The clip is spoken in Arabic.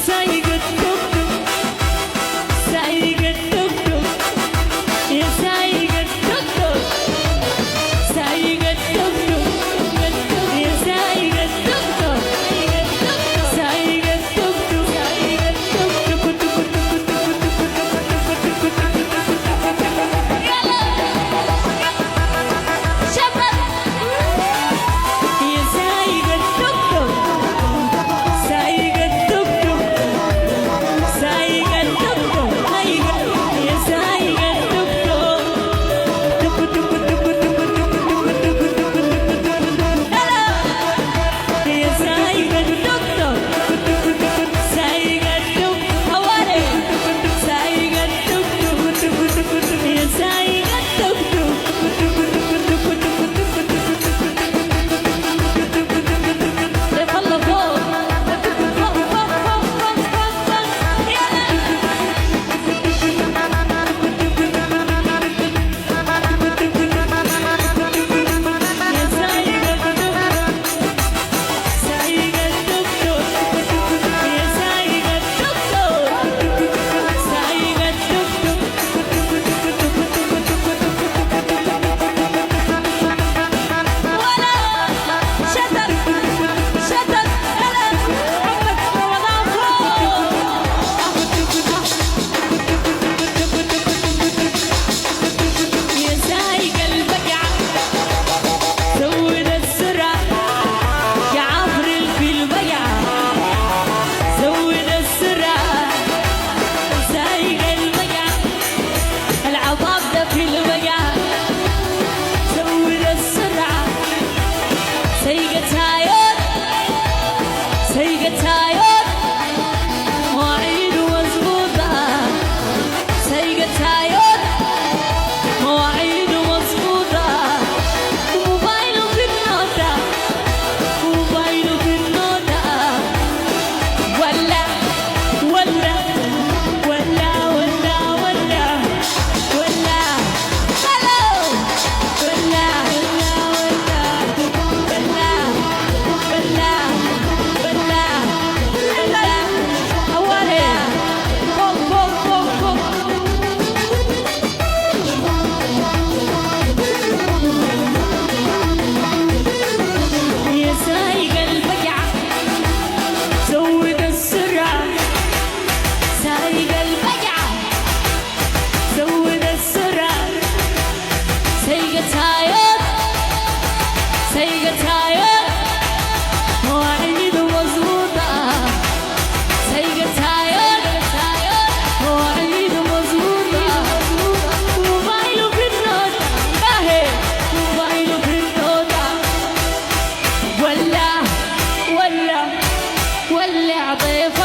سايق التوك توك سايق التوك توك يا سايق التوك توك سايق التوك توك يا سايق التوك توك سايق التوك توك سايق التوك توك يلا شباب يا سايق التوك توك سايق التوك توك سايق التوك توك يا سايق التوك توك توك توك توك توك يا سايق التوك توك سايق التوك حوالي سايق التوك توك يا سايق التوك توك الله فوق فوق فوق فوق فوق فوق يلا يا سايق التوك سايق التوك توك يا سايق التوك توك سايق التوك ولا شتت شتت هلا عمك رمضان فوق يا سايق البقعة زود السرعة يا عفرل في البقعة زود السرعة سايق البقعة العطاب ده في البقعة زود السرعة سيقة تاير سيقة تاير مواعيد مظبوطة سيقة تاير مواعيد مظبوطة موبايله في النوتة موبايله في النوتة ولا ولا ولا ولا ولا ولا هلو ولا ولا ولا ولا ولا ولا ولا حوالي فوق فوق فوق فوق يا سايق البقعة زود السرعة سايق البقعة زود السرعة سايق تاير سايق تاير مواعيد مظبوطة سايق تاير مواعيد مظبوطة موبايله في النوتة باهي موبايله في النوتة ولا ولا ولع ضيف